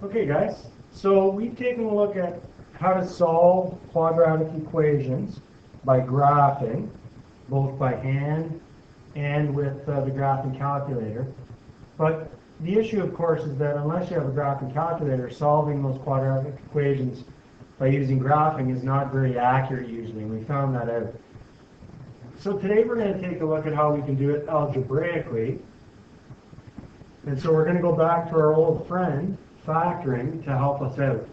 Okay, guys, so we've taken a look at how to solve quadratic equations by graphing, both by hand and with the graphing calculator. But the issue, of course, is that unless you have a graphing calculator, solving those quadratic equations by using graphing is not very accurate usually, and we found that out. So today we're going to take a look at how we can do it algebraically. And so we're going to go back to our old friend, factoring, to help us out.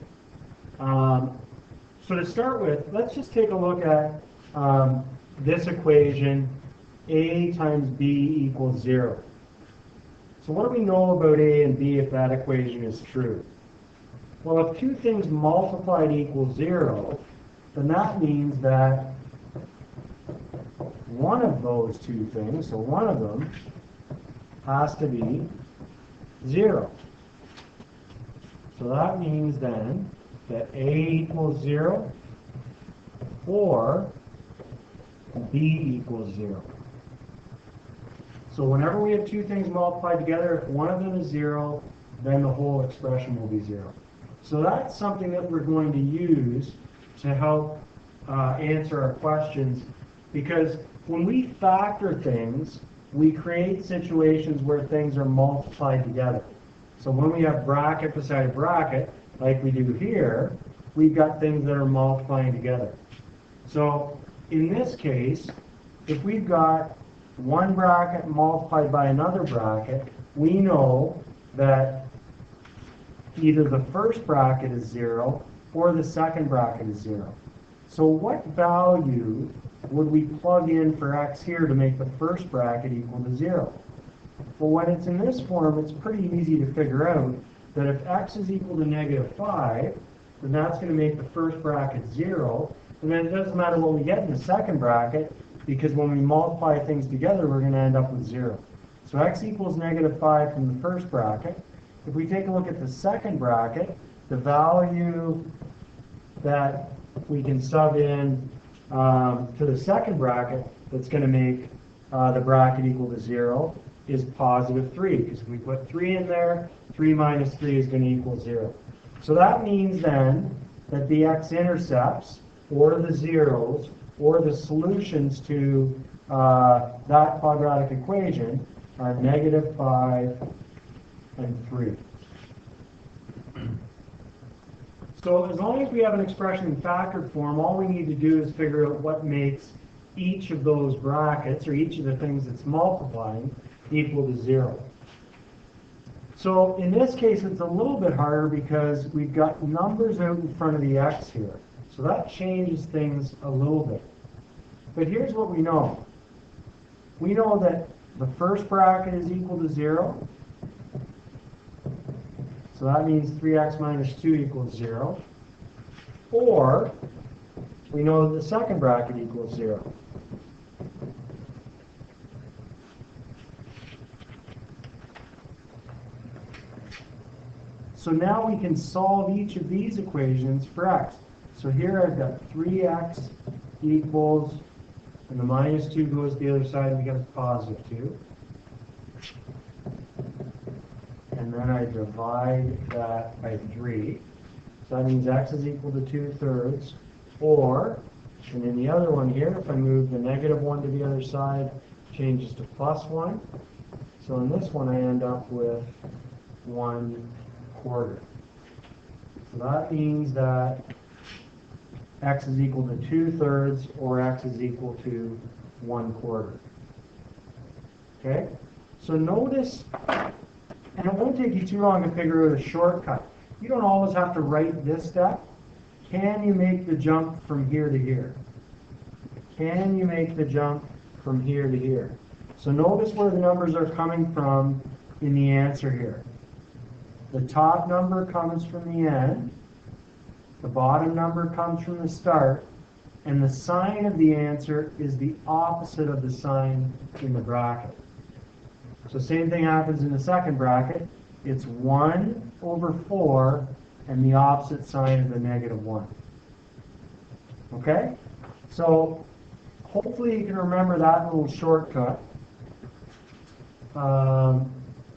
So to start with, let's just take a look at this equation, a times b equals 0. So what do we know about a and b if that equation is true? Well, if two things multiplied equals 0, then that means that one of those two things, so one of them, has to be 0. So that means then that a equals 0 or b equals 0. So whenever we have two things multiplied together, if one of them is 0, then the whole expression will be 0. So that's something that we're going to use to help answer our questions, because when we factor things, we create situations where things are multiplied together. So when we have bracket beside a bracket, like we do here, we've got things that are multiplying together. So in this case, if we've got one bracket multiplied by another bracket, we know that either the first bracket is 0 or the second bracket is 0. So what value would we plug in for x here to make the first bracket equal to 0? Well, when it's in this form, it's pretty easy to figure out that if x is equal to -5, then that's going to make the first bracket 0, and then it doesn't matter what we get in the second bracket, because when we multiply things together, we're going to end up with 0. So x equals -5 from the first bracket. If we take a look at the second bracket, the value that we can sub in to the second bracket that's going to make the bracket equal to 0 is +3, because if we put 3 in there, 3 minus 3 is going to equal 0. So that means then that the x-intercepts, or the zeros, or the solutions to that quadratic equation are -5 and 3. So as long as we have an expression in factored form, all we need to do is figure out what makes each of those brackets, or each of the things that's multiplying, equal to 0. So in this case, it's a little bit harder because we've got numbers out in front of the x here. So that changes things a little bit. But here's what we know. We know that the first bracket is equal to 0. So that means 3x minus 2 equals 0. Or we know that the second bracket equals 0. So now we can solve each of these equations for x. So here I've got 3x equals, and the -2 goes to the other side, and we get a +2. And then I divide that by 3. So that means x is equal to 2/3. Or, and in the other one here, if I move the -1 to the other side, changes to +1. So in this one, I end up with 1/4. So that means that x is equal to 2/3, or x is equal to 1/4. Okay? So notice, and it won't take you too long to figure out a shortcut. You don't always have to write this step. Can you make the jump from here to here? Can you make the jump from here to here? So notice where the numbers are coming from in the answer here. The top number comes from the end. The bottom number comes from the start. And the sign of the answer is the opposite of the sign in the bracket. So same thing happens in the second bracket. It's 1/4, and the opposite sign is the -1. Okay? So hopefully you can remember that little shortcut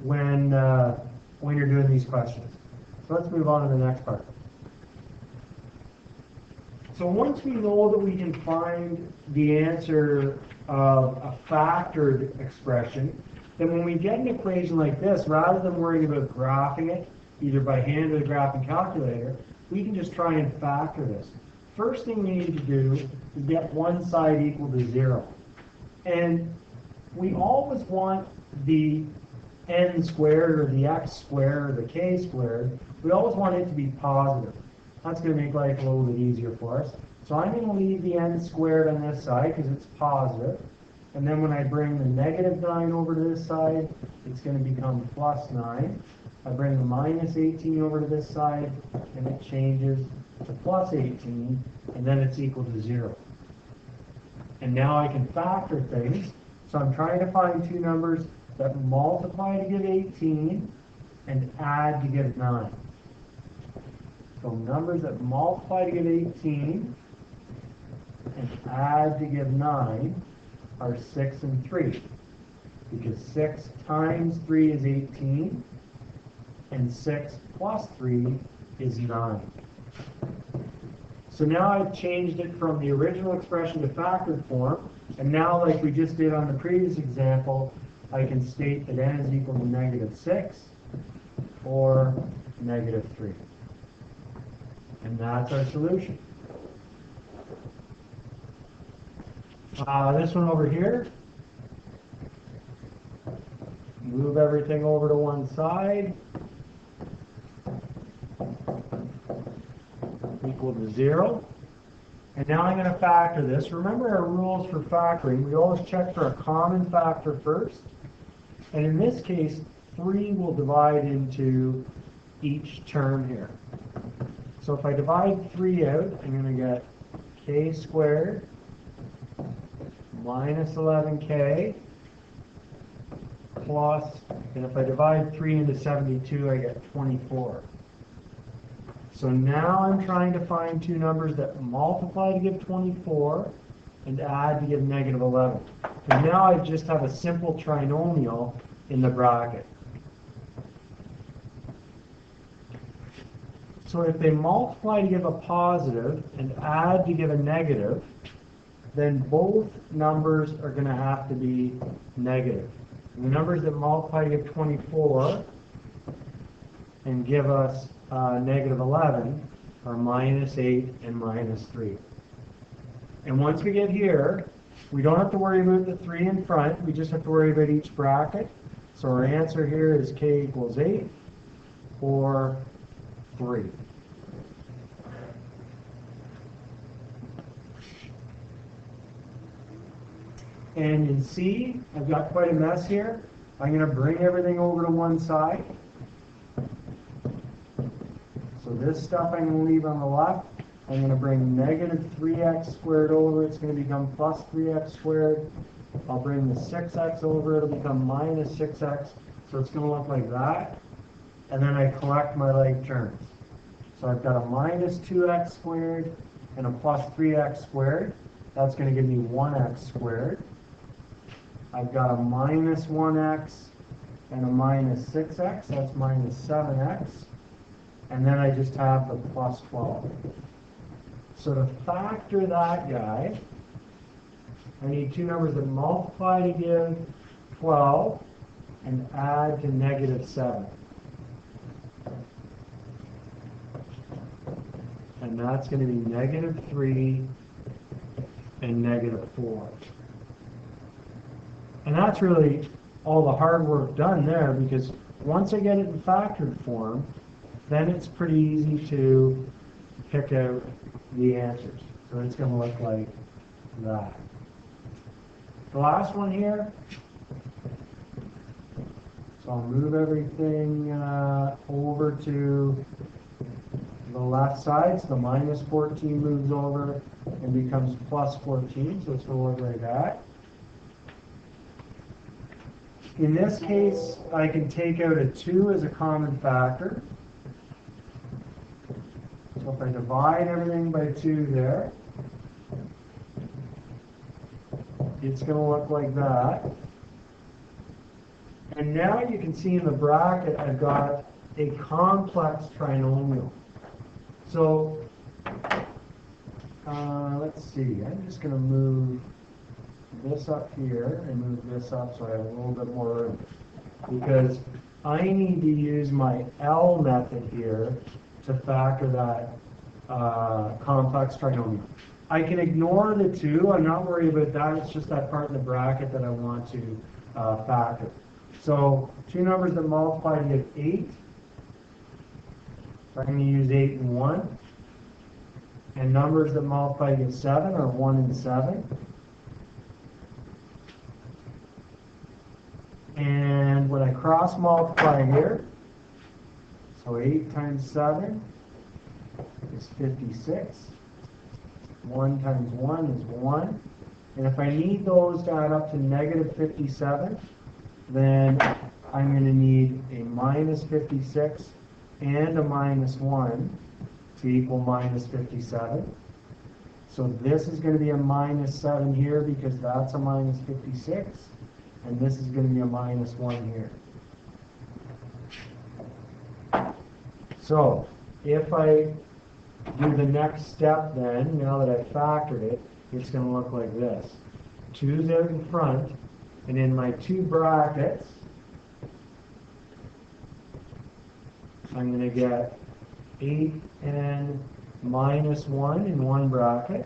when you're doing these questions. So let's move on to the next part. So once we know that we can find the answer of a factored expression, then when we get an equation like this, rather than worrying about graphing it, either by hand or the graphing calculator, we can just try and factor this. First thing we need to do is get one side equal to 0. And we always want the n squared or the x squared or the k squared, we always want it to be positive. That's going to make life a little bit easier for us. So I'm going to leave the n squared on this side because it's positive. And then when I bring the negative 9 over to this side, it's going to become plus 9. I bring the minus 18 over to this side, and it changes to plus 18, and then it's equal to 0. And now I can factor things. So I'm trying to find two numbers that multiply to give 18 and add to give 9. So numbers that multiply to give 18 and add to give 9 are 6 and 3. Because 6 times 3 is 18, and 6 plus 3 is 9. So now I've changed it from the original expression to factored form, and now, like we just did on the previous example, I can state that n is equal to -6 or -3. And that's our solution. This one over here, move everything over to one side, equal to 0. And now I'm going to factor this. Remember our rules for factoring. We always check for a common factor first. And in this case, 3 will divide into each term here. So if I divide 3 out, I'm going to get k squared minus 11k plus, and if I divide 3 into 72, I get 24. So now I'm trying to find two numbers that multiply to give 24 and add to give -11. And now I just have a simple trinomial in the bracket. So if they multiply to give a positive and add to give a negative, then both numbers are going to have to be negative. And the numbers that multiply to give 24 and give us -11 are -8 and -3. And once we get here, we don't have to worry about the 3 in front. We just have to worry about each bracket. So our answer here is k equals 8 or 3. And in C, I've got quite a mess here. I'm going to bring everything over to one side. So this stuff I'm going to leave on the left. I'm going to bring -3x squared over. It's going to become plus 3x squared. I'll bring the 6x over. It'll become -6x. So it's going to look like that. And then I collect my like terms. So I've got a -2x squared and a plus 3x squared. That's going to give me 1x squared. I've got a -1x and a -6x. That's -7x. And then I just have the plus 12. So to factor that guy, I need two numbers that multiply to give 12 and add to -7. And that's going to be -3 and -4. And that's really all the hard work done there, because once I get it in factored form, then it's pretty easy to pick out the answers. So it's going to look like that. The last one here, so I'll move everything over to the left side. So the -14 moves over and becomes +14. So it's going to look like that. In this case, I can take out a 2 as a common factor. So if I divide everything by 2 there, it's going to look like that. And now you can see in the bracket I've got a complex trinomial. So let's see, I'm just going to move this up here and move this up so I have a little bit more room. Because I need to use my L method here to factor that complex trinomial. I can ignore the 2, I'm not worried about that, it's just that part in the bracket that I want to factor. So 2 numbers that multiply to give 8, so I'm going to use 8 and 1. And numbers that multiply to give 7 are 1 and 7. And when I cross multiply here, so 8 times 7 is 56. 1 times 1 is 1. And if I need those to add up to negative 57, then I'm going to need a minus 56 and a minus 1 to equal minus 57. So this is going to be a minus 7 here because that's a minus 56. And this is going to be a minus 1 here. So if I do the next step then, now that I've factored it, it's going to look like this. 2's out in front, and in my 2 brackets, I'm going to get 8n minus 1 in one bracket.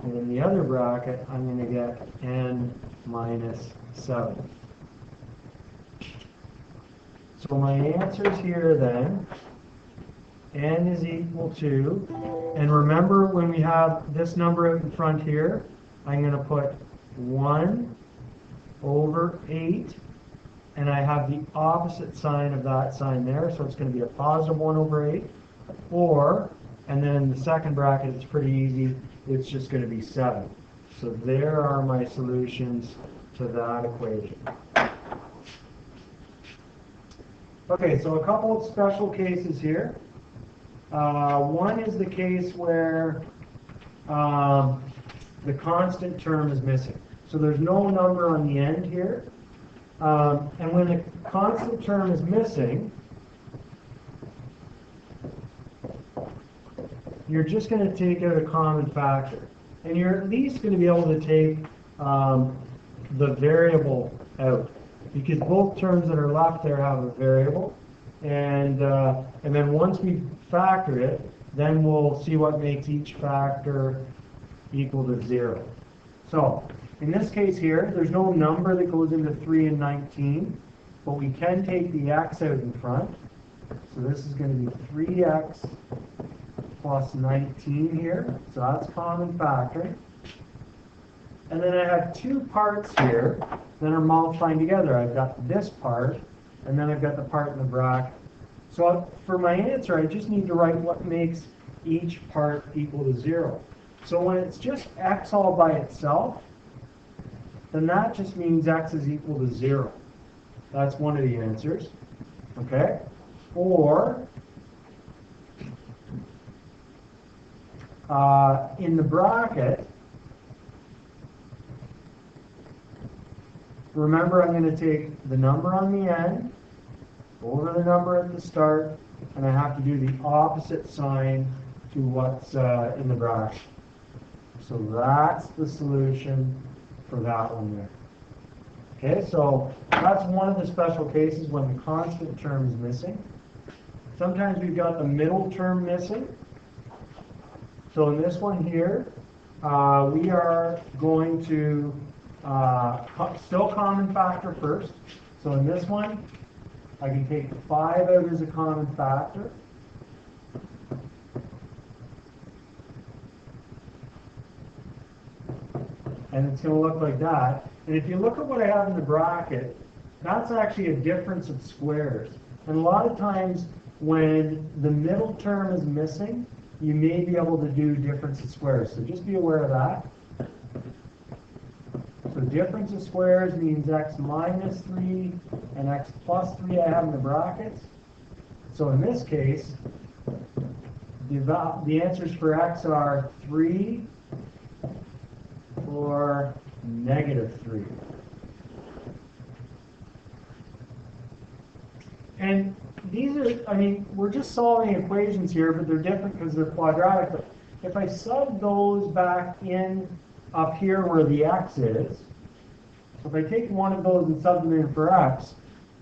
And in the other bracket, I'm going to get n minus 7. So my answers here then, n is equal to, and remember when we have this number out in front here, I'm going to put 1 over 8, and I have the opposite sign of that sign there, so it's going to be a positive 1 over 8, or, and then in the second bracket it's pretty easy, it's just going to be 7. So there are my solutions to that equation. Okay, so a couple of special cases here. One is the case where the constant term is missing. So there's no number on the end here. And when the constant term is missing, you're just going to take out a common factor. And you're at least going to be able to take the variable out, because both terms that are left there have a variable. And then once we factor it, then we'll see what makes each factor equal to 0. So in this case here, there's no number that goes into 3 and 19, but we can take the x out in front. So this is going to be 3x plus 19 here, so that's common factor. And then I have 2 parts here that are multiplying together. I've got this part, and then I've got the part in the bracket. So for my answer, I just need to write what makes each part equal to 0. So when it's just x all by itself, then that just means x is equal to 0. That's one of the answers. Okay? Or in the bracket, remember I'm going to take the number on the end over the number at the start, and I have to do the opposite sign to what's in the bracket. So that's the solution for that one there. Okay, so that's one of the special cases when the constant term is missing. Sometimes we've got the middle term missing. So in this one here, we are going to still common factor first. So in this one, I can take 5 out as a common factor. And it's going to look like that. And if you look at what I have in the bracket, that's actually a difference of squares. And a lot of times when the middle term is missing, you may be able to do difference of squares. So just be aware of that. So difference of squares means x minus 3 and x plus 3 I have in the brackets. So in this case, the answers for x are 3 or negative 3. And these are, I mean, we're just solving equations here, but they're different because they're quadratic. But if I sub those back in up here where the x is, so if I take one of those and sub them in for x,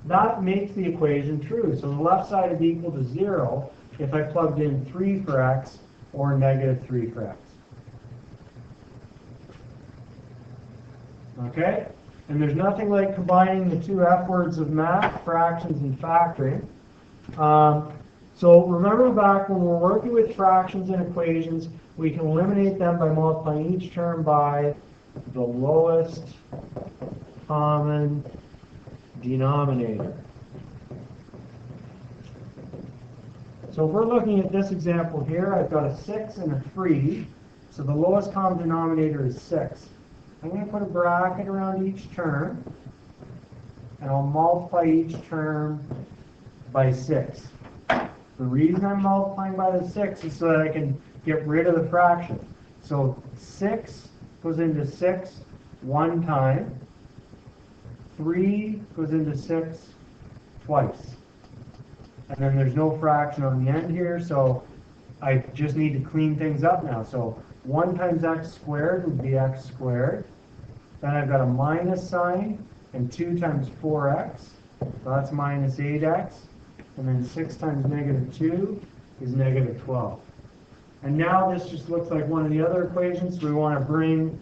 that makes the equation true. So the left side is equal to 0 if I plugged in 3 for x or negative 3 for x. Okay? And there's nothing like combining the two F words of math, fractions and factoring. So remember back when we're working with fractions and equations, we can eliminate them by multiplying each term by the lowest common denominator. So if we're looking at this example here, I've got a 6 and a 3. So the lowest common denominator is 6. I'm going to put a bracket around each term, and I'll multiply each term by 6. The reason I'm multiplying by the 6 is so that I can get rid of the fraction. So 6 goes into 6 one time. 3 goes into 6 twice. And then there's no fraction on the end here, so I just need to clean things up now. So 1 times x squared would be x squared. Then I've got a minus sign, and 2 times 4x, so that's minus 8x. And then 6 times negative 2 is negative 12. And now this just looks like one of the other equations. So we want to bring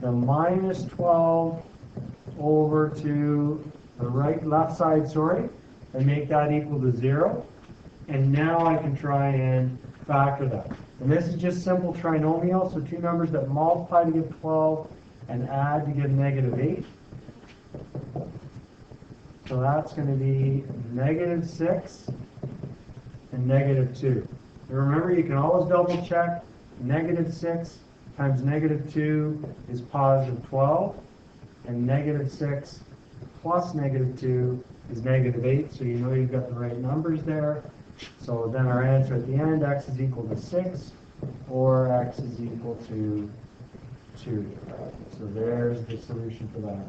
the minus 12 over to the left side, and make that equal to 0. And now I can try and factor that. And this is just simple trinomial, so two numbers that multiply to give 12 and add to give negative 8. So that's going to be negative 6 and negative 2. And remember, you can always double check. Negative 6 times negative 2 is positive 12. And negative 6 plus negative 2 is negative 8. So you know you've got the right numbers there. So then our answer at the end, x is equal to 6, or x is equal to 2. So there's the solution for that.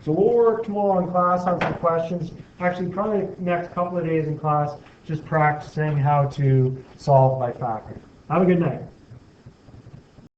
So we'll work tomorrow in class on some questions. Actually, probably the next couple of days in class, just practicing how to solve by factoring. Have a good night.